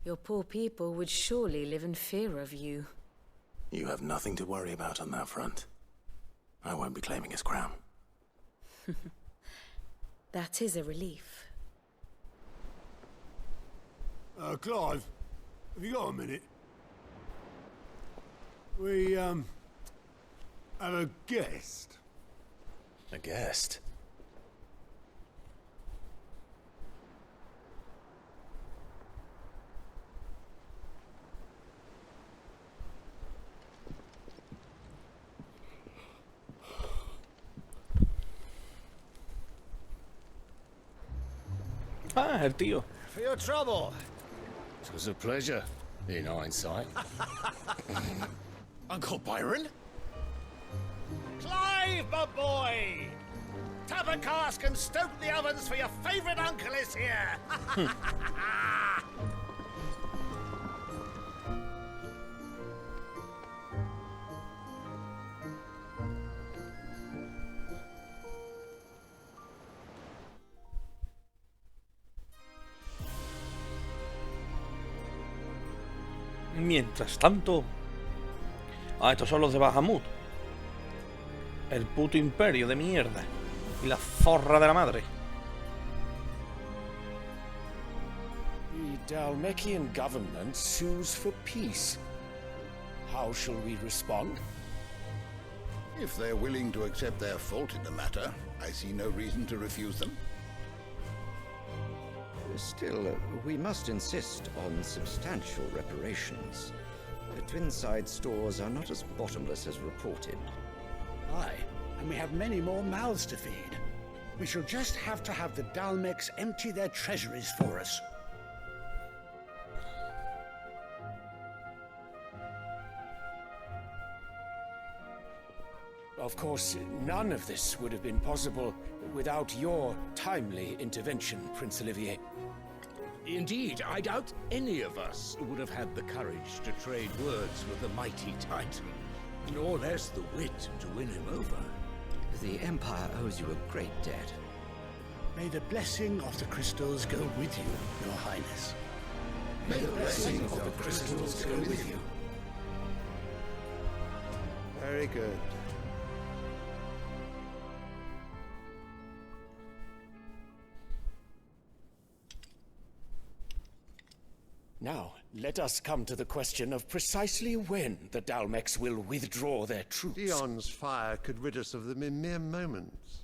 Your poor people would surely live in fear of you. You have nothing to worry about on that front. I won't be claiming his crown. That is a relief. Clive, have you got a minute? We, have a guest. A guest? Ah, el tío. For your trouble. It was a pleasure, in hindsight. Uncle Byron? Clive, my boy! Tap a cask and stoke the ovens for your favourite uncle is here! Mientras tanto... Ah, estos son los de Bahamut. El puto imperio de mierda. Y la zorra de la madre. The Dalmekian government sues for peace. How shall we respond? If they're willing to accept their fault in the matter, I see no reason to refuse them. Still, we must insist on substantial reparations. The Twinside stores are not as bottomless as reported. Aye, and we have many more mouths to feed. We shall just have to have the Dalmecs empty their treasuries for us. Of course, none of this would have been possible without your timely intervention, Prince Olivier. Indeed, I doubt any of us would have had the courage to trade words with the mighty Titan, nor less the wit to win him over. The Empire owes you a great debt. May the blessing of the crystals go with you, Your Highness. May the blessing of the crystals go with you. Very good. Now, let us come to the question of precisely when the Dalmecs will withdraw their troops. Dion's fire could rid us of them in mere moments.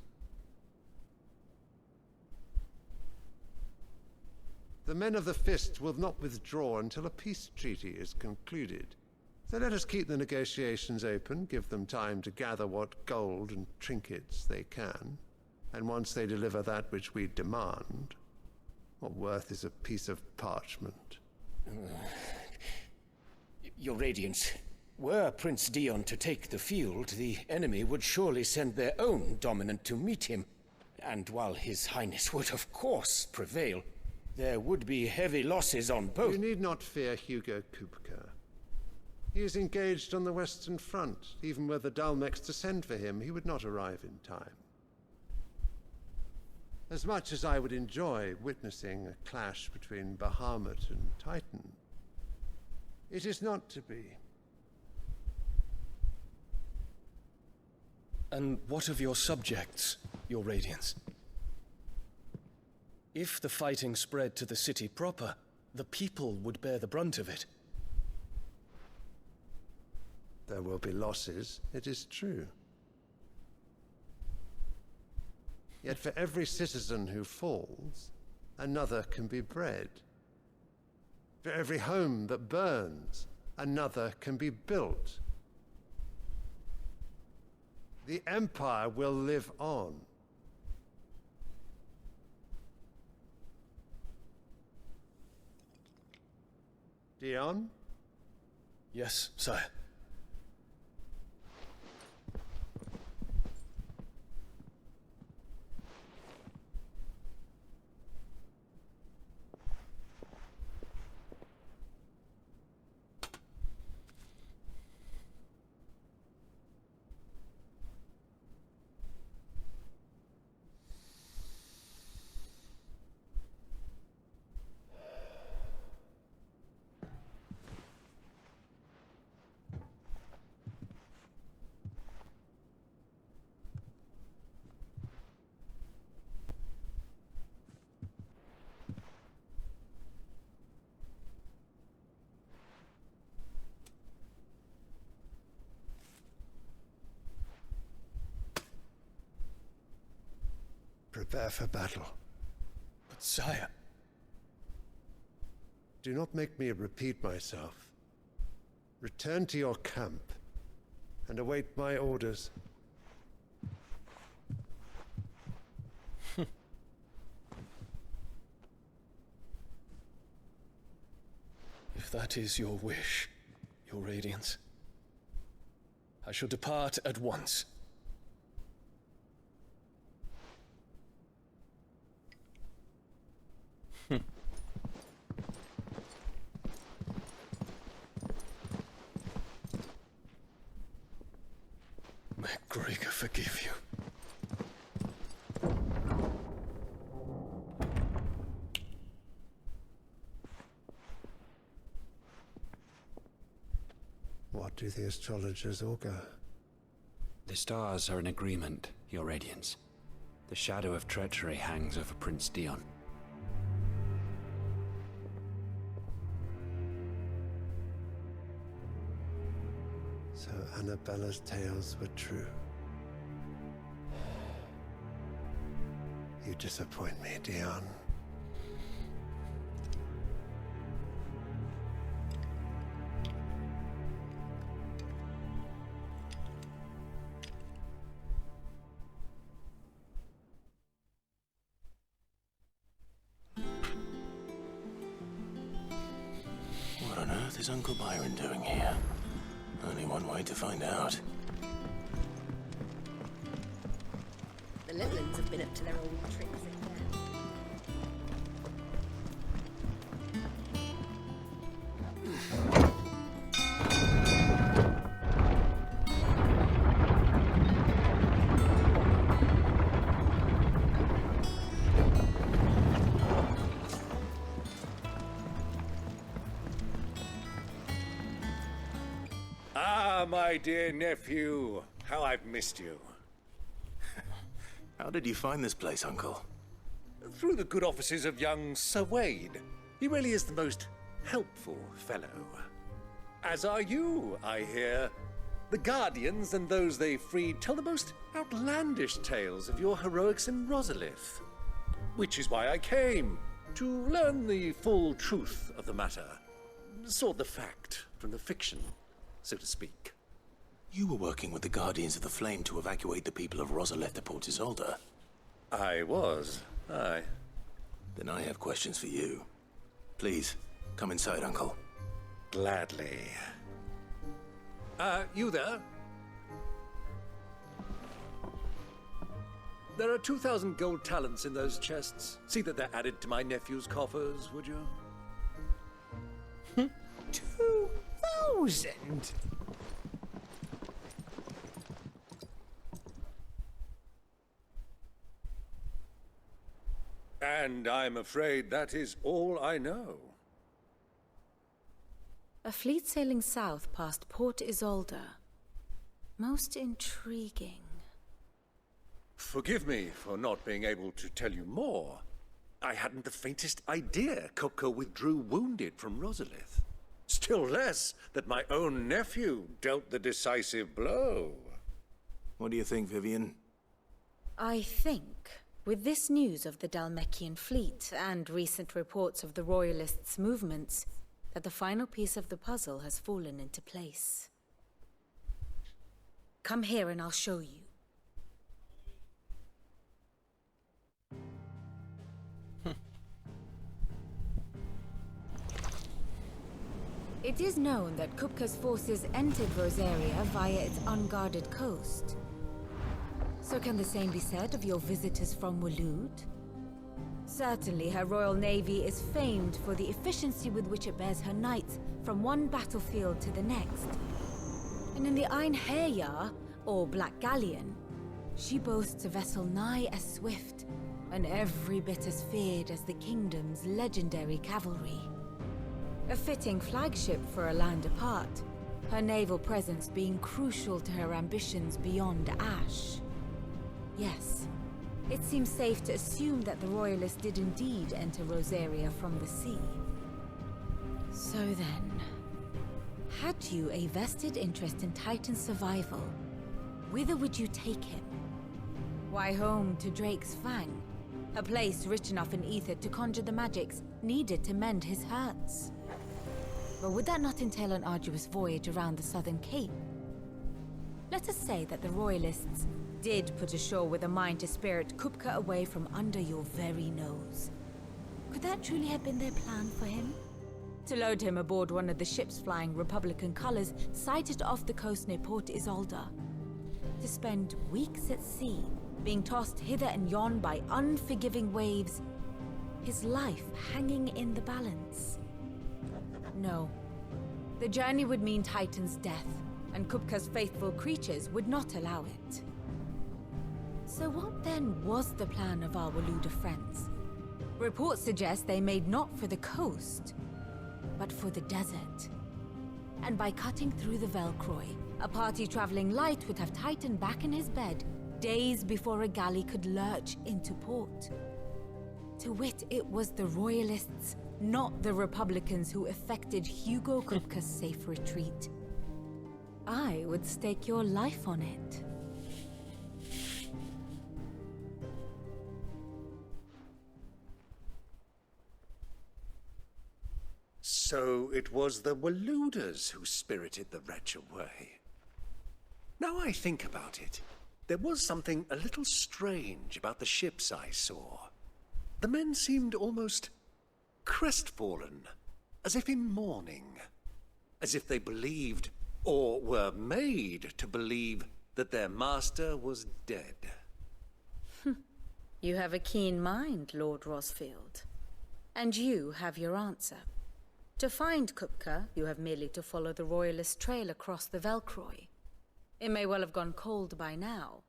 The men of the Fist will not withdraw until a peace treaty is concluded. So let us keep the negotiations open, give them time to gather what gold and trinkets they can. And once they deliver that which we demand, what worth is a piece of parchment? Your Radiance, were Prince Dion to take the field, the enemy would surely send their own dominant to meet him. And while His Highness would of course prevail, there would be heavy losses on both. You need not fear Hugo Kupka. He is engaged on the Western Front. Even were the Dalmex to send for him, he would not arrive in time. As much as I would enjoy witnessing a clash between Bahamut and Titan, it is not to be. And what of your subjects, your Radiance? If the fighting spread to the city proper, the people would bear the brunt of it. There will be losses, it is true. Yet for every citizen who falls, another can be bred. For every home that burns, another can be built. The Empire will live on. Dion? Yes, sire. Prepare for battle. But sire... Do not make me repeat myself. Return to your camp and await my orders. If that is your wish, your Radiance, I shall depart at once. May Gregor forgive you. What do the astrologers augur? The stars are in agreement, your Radiance. The shadow of treachery hangs over Prince Dion. So Annabella's tales were true. You disappoint me, Dion. What on earth is Uncle Byron doing here? Only one way to find out. The Littlins have been up to their old tricks again. Ah, my dear nephew, how I've missed you. How did you find this place, Uncle? Through the good offices of young Sir Wade. He really is the most helpful fellow. As are you, I hear. The Guardians and those they freed tell the most outlandish tales of your heroics in Rosalith. Which is why I came, to learn the full truth of the matter. Sort the fact from the fiction, so to speak. You were working with the Guardians of the Flame to evacuate the people of Rosalith to Port Isolde. I was, aye. Then I have questions for you. Please, come inside, Uncle. Gladly. You there? There are 2,000 gold talents in those chests. See that they're added to my nephew's coffers, would you? 2,000? 1,000? And I'm afraid that is all I know. A fleet sailing south past Port Isolde. Most intriguing. Forgive me for not being able to tell you more. I hadn't the faintest idea Kupka withdrew wounded from Rosalith. Still less that my own nephew dealt the decisive blow. What do you think, Vivian? I think, with this news of the Dalmekian fleet and recent reports of the Royalists' movements, that the final piece of the puzzle has fallen into place. Come here and I'll show you. It is known that Kupka's forces entered Rosaria via its unguarded coast. So can the same be said of your visitors from Waloed? Certainly her Royal Navy is famed for the efficiency with which it bears her knights from one battlefield to the next. And in the Einherjar, or Black Galleon, she boasts a vessel nigh as swift and every bit as feared as the kingdom's legendary cavalry. A fitting flagship for a land apart, her naval presence being crucial to her ambitions beyond Ash. Yes, it seems safe to assume that the Royalists did indeed enter Rosaria from the sea. So then, had you a vested interest in Titan's survival, whither would you take him? Why, home to Drake's Fang, a place rich enough in ether to conjure the magics needed to mend his hurts. But would that not entail an arduous voyage around the southern cape? Let us say that the Royalists did put ashore with a mind to spirit Kupka away from under your very nose. Could that truly have been their plan for him? To load him aboard one of the ships flying Republican colors sighted off the coast near Port Isolde. To spend weeks at sea, being tossed hither and yon by unforgiving waves, his life hanging in the balance. No. The journey would mean Titan's death, and Kupka's faithful creatures would not allow it. So what then was the plan of our Waluda friends? Reports suggest they made not for the coast, but for the desert. And by cutting through the Velcroy, a party traveling light would have Titan back in his bed days before a galley could lurch into port. To wit, it was the Royalists, not the Republicans, who effected Hugo Kupka's safe retreat. I would stake your life on it. So it was the Waludas who spirited the wretch away. Now I think about it, there was something a little strange about the ships I saw. The men seemed almost crestfallen, as if in mourning, as if they believed, or were made to believe, that their master was dead. You have a keen mind, Lord Rosfield. And you have your answer. To find Kupka, you have merely to follow the Royalist trail across the Velcroy. It may well have gone cold by now,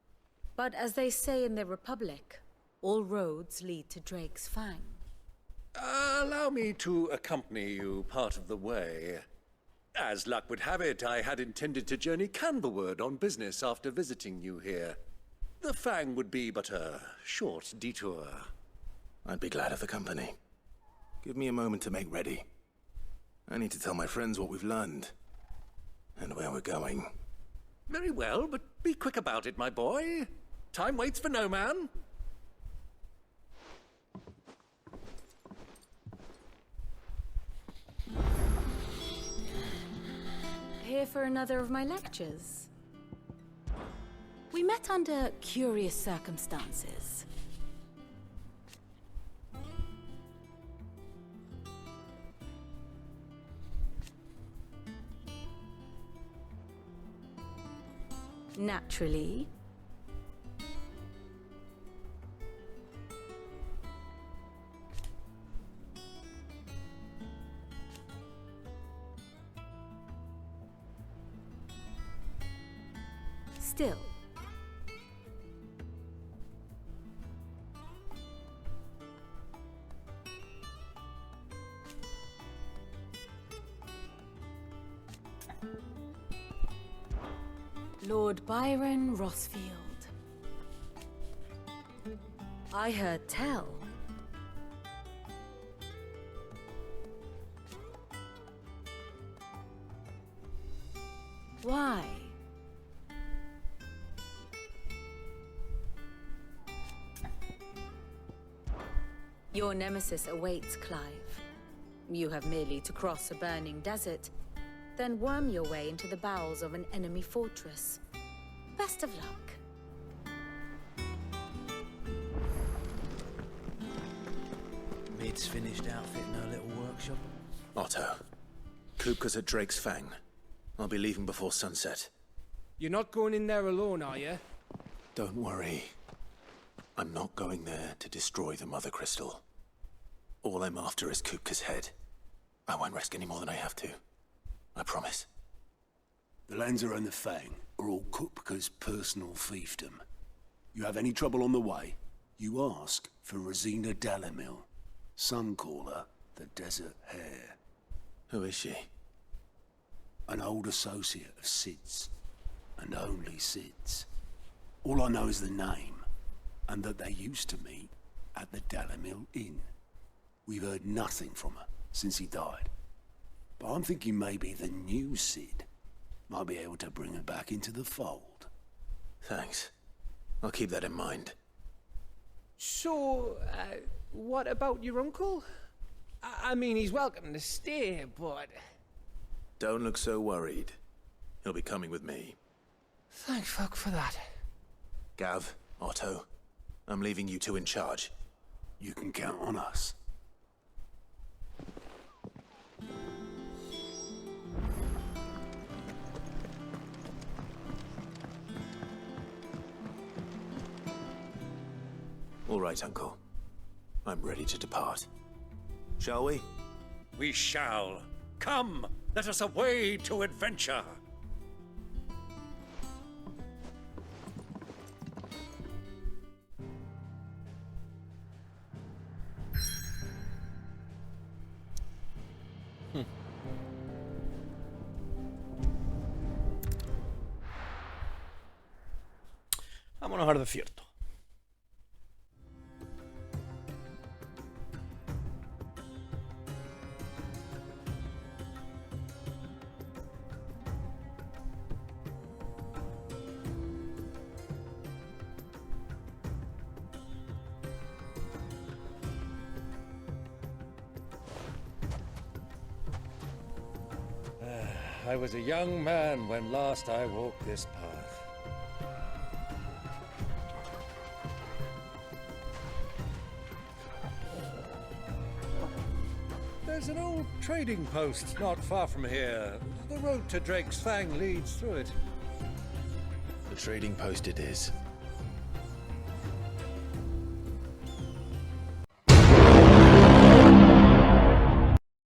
but as they say in the Republic, all roads lead to Drake's Fang. Allow me to accompany you part of the way. As luck would have it, I had intended to journey Canberward on business after visiting you here. The Fang would be but a short detour. I'd be glad of the company. Give me a moment to make ready. I need to tell my friends what we've learned, and where we're going. Very well, but be quick about it, my boy. Time waits for no man. Here for another of my lectures. We met under curious circumstances. Naturally. Still. Lord Byron Rothfield. I heard tell. Why? Your nemesis awaits, Clive. You have merely to cross a burning desert, then worm your way into the bowels of an enemy fortress. Best of luck. Mid's finished outfitting her little workshop. Otto, Kupka's at Drake's Fang. I'll be leaving before sunset. You're not going in there alone, are you? Don't worry. I'm not going there to destroy the Mother Crystal. All I'm after is Kupka's head. I won't risk any more than I have to. I promise. The Lanza and the Fang are all Kupka's personal fiefdom. You have any trouble on the way, you ask for Rosina Dalamil. Some call her the Desert Hare. Who is she? An old associate of Sid's, and only Sid's. All I know is the name, and that they used to meet at the Dalamil Inn. We've heard nothing from her since he died. But I'm thinking maybe the new Sid might be able to bring her back into the fold. Thanks. I'll keep that in mind. So, what about your uncle? I mean, he's welcome to stay, but... Don't look so worried. He'll be coming with me. Thank fuck for that. Gav, Otto, I'm leaving you two in charge. You can count on us. All right, Uncle. I'm ready to depart. Shall we? We shall. Come, let us away to adventure. Vámonos al desierto. I was a young man when last I walked this path. There's an old trading post not far from here. The road to Drake's Fang leads through it. The trading post it is.